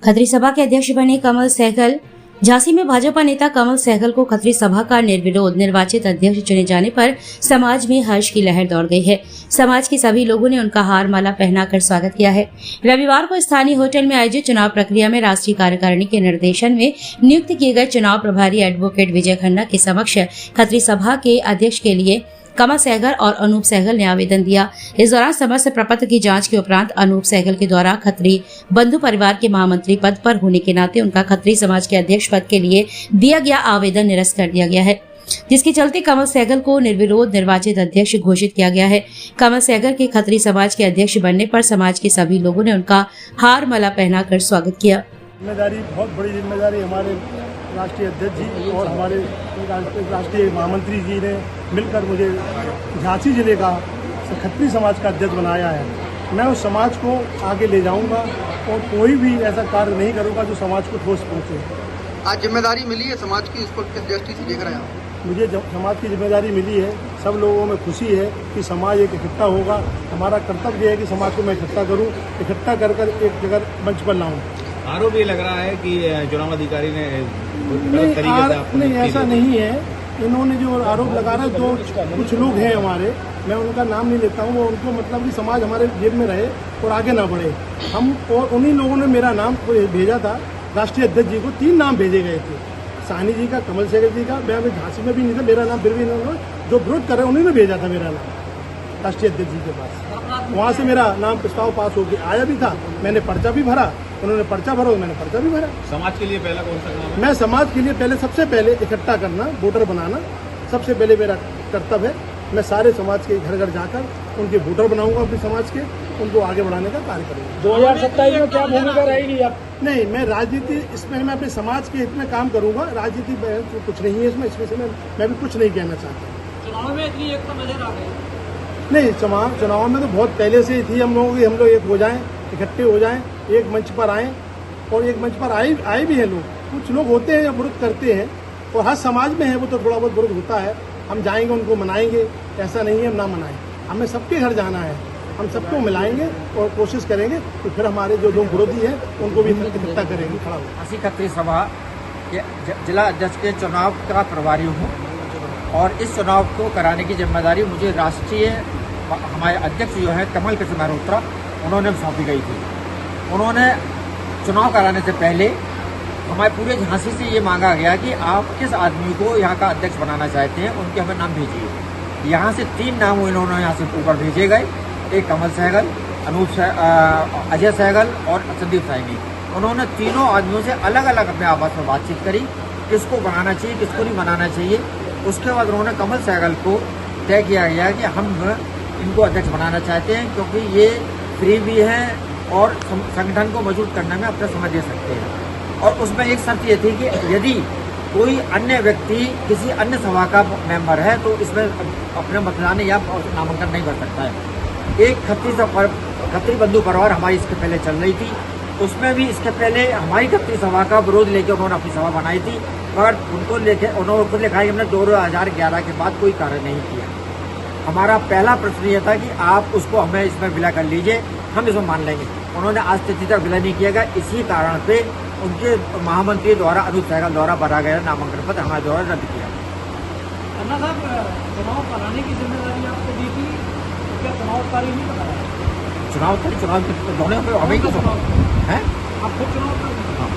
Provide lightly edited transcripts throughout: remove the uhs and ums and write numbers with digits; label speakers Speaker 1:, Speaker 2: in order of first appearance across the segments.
Speaker 1: खत्री सभा के अध्यक्ष बने कमल सहगल। झांसी में भाजपा नेता कमल सहगल को खत्री सभा का निर्विरोध निर्वाचित अध्यक्ष चुने जाने पर समाज में हर्ष की लहर दौड़ गई है। समाज के सभी लोगों ने उनका हार माला पहनाकर स्वागत किया है। रविवार को स्थानीय होटल में आयोजित चुनाव प्रक्रिया में राष्ट्रीय कार्यकारिणी के निर्देशन में नियुक्त किए गए चुनाव प्रभारी एडवोकेट विजय खन्ना के समक्ष खत्री सभा के अध्यक्ष के लिए कमल सहगल और अनूप सहगल ने आवेदन दिया। इस दौरान समस्त प्रपत्र की जांच के उपरांत अनूप सहगल के द्वारा खत्री बंधु परिवार के महामंत्री पद पर होने के नाते उनका खत्री समाज के अध्यक्ष पद के लिए दिया गया आवेदन निरस्त कर दिया गया है, जिसके चलते कमल सहगल को निर्विरोध निर्वाचित अध्यक्ष घोषित किया गया है। कमल सहगल के खत्री समाज के अध्यक्ष बनने पर समाज के सभी लोगों ने उनका हार माला पहनाकर स्वागत किया।
Speaker 2: जिम्मेदारी, बहुत बड़ी जिम्मेदारी हमारे राष्ट्रीय अध्यक्ष जी और हमारे राष्ट्रीय महामंत्री जी ने मिलकर मुझे झांसी जिले का खत्री समाज का अध्यक्ष बनाया है। मैं उस समाज को आगे ले जाऊंगा और कोई भी ऐसा कार्य नहीं करूंगा जो समाज को ठोस पहुंचे।
Speaker 3: आज जिम्मेदारी मिली है समाज की, इसको किस दृष्टि से देख रहे हैं?
Speaker 2: मुझे समाज की जिम्मेदारी मिली है, सब लोगों में खुशी है कि समाज एक इकट्ठा होगा। हमारा कर्तव्य है कि समाज को मैं इकट्ठा करूँ, इकट्ठा कर एक जगह मंच पर लाऊँ।
Speaker 4: आरोप ये लग रहा है कि चुनाव अधिकारी ने
Speaker 2: नहीं, ऐसा नहीं है। इन्होंने जो आरोप लगा रहा है, जो कुछ लोग हैं हमारे, मैं उनका नाम नहीं लेता हूँ, वो उनको मतलब कि समाज हमारे जेब में रहे और आगे ना बढ़े। हम और उन्हीं लोगों ने मेरा नाम भेजा था राष्ट्रीय अध्यक्ष जी को। 3 नाम भेजे गए थे, साहनी जी का, कमल सहगल जी का। मैं झांसी में भी नहीं था, मेरा नाम फिर भी इन्होंने जो विरोध कर रहे हैं उन्होंने भेजा था मेरा नाम राष्ट्रीय अध्यक्ष जी के पास। वहाँ से मेरा नाम प्रस्ताव पास होकर आया भी था, मैंने पर्चा भी भरा, उन्होंने पर्चा भरा, मैंने पर्चा भी भरा।
Speaker 4: समाज के लिए पहला कौन सा काम है?
Speaker 2: मैं समाज के लिए पहले सबसे पहले इकट्ठा करना, वोटर बनाना सबसे पहले मेरा कर्तव्य है। मैं सारे समाज के घर घर जाकर उनके वोटर बनाऊंगा, अपने समाज के, उनको आगे बढ़ाने का कार्य करूंगा।
Speaker 5: 2027 में क्या भूमिका रहेगी आप?
Speaker 2: नहीं, मैं राजनीति, इसमें मैं अपने समाज के हित में काम करूंगा। राजनीति तो कुछ नहीं है इसमें से मैं भी कुछ नहीं कहना चाहता।
Speaker 5: चुनाव में इतनी एकता नजर आ गई?
Speaker 2: नहीं, चुनाव में तो बहुत पहले से ही थी हम लोगों की। हम लोग एक हो जाएं, इकट्ठे हो जाएं, एक मंच पर आएँ, और एक मंच पर आए भी हैं लोग। कुछ लोग होते हैं जो विरोध करते हैं, और हर समाज में है वो, तो थोड़ा बहुत विरोध होता है। हम जाएंगे, उनको मनाएंगे, ऐसा नहीं है हम ना मनाएं। हमें सबके घर जाना है, हम सबको मिलाएंगे और कोशिश करेंगे तो फिर हमारे जो लोग विरोधी हैं उनको भी इकट्ठा करेंगे। खड़ा हो
Speaker 6: झांसी खत्री सभा के जिला अध्यक्ष के चुनाव का प्रभारी हूँ, और इस चुनाव को कराने की जिम्मेदारी मुझे राष्ट्रीय हमारे अध्यक्ष जो है कमल कृष्ण मेहरोत्रा, उन्होंने सौंपी गई थी। उन्होंने चुनाव कराने से पहले हमारे पूरे झांसी से ये मांगा गया कि आप किस आदमी को यहाँ का अध्यक्ष बनाना चाहते हैं, उनके हमें नाम भेजिए। यहाँ से 3 नाम इन्होंने यहाँ से ऊपर भेजे गए, एक कमल सहगल, अजय सहगल और संदीप साइनी। उन्होंने तीनों आदमियों से अलग अलग अपने आपस में बातचीत करी, किसको बनाना चाहिए, किसको नहीं बनाना चाहिए। उसके बाद उन्होंने कमल सहगल को तय किया गया कि हम इनको अध्यक्ष बनाना चाहते हैं, क्योंकि ये फ्री भी हैं और संगठन को मजबूत करने में अपना समय दे सकते हैं। और उसमें एक शर्त ये थी कि यदि कोई अन्य व्यक्ति किसी अन्य सभा का मेंबर है तो इसमें अपने मतदान या नामांकन नहीं कर सकता है। एक खत्री बंधु परिवार हमारी इसके पहले चल रही थी, उसमें भी इसके पहले हमारी खत्री सभा का विरोध लेके उन्होंने अपनी सभा बनाई थी, मगर उन्होंने खुद लिखा है कि हमने 2011 के बाद कोई कार्य नहीं किया। हमारा पहला प्रश्न ये था कि आप उसको हमें इसमें विलय कर लीजिए, हम इसमें मान लेंगे। उन्होंने आज तिथि तक विलय नहीं किया गया। इसी कारण से उनके महामंत्री द्वारा, अनूप सहगल द्वारा भरा गया नामांकन पत्र हमारे द्वारा रद्द किया।
Speaker 5: अन्ना साहब, चुनाव कराने की जिम्मेदारी आपको दी थी, तो क्या चुनाव कार्य नहीं कराया?
Speaker 6: चुनाव दोनों पे हमें क्यों है?
Speaker 5: आप खुद चुनाव कर?
Speaker 6: हाँ।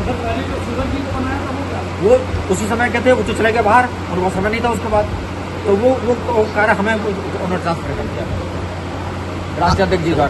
Speaker 5: उधर पहले जो सूरज जी को बनाया था वो क्या?
Speaker 6: वो उसी समय कहते वो तो चले गए बाहर, उनको समय नहीं था उसके बाद, तो वो कार्य हमें उन्होंने ट्रांसफर कर दिया राष्ट्रीय अध्यक्ष जी द्वारा।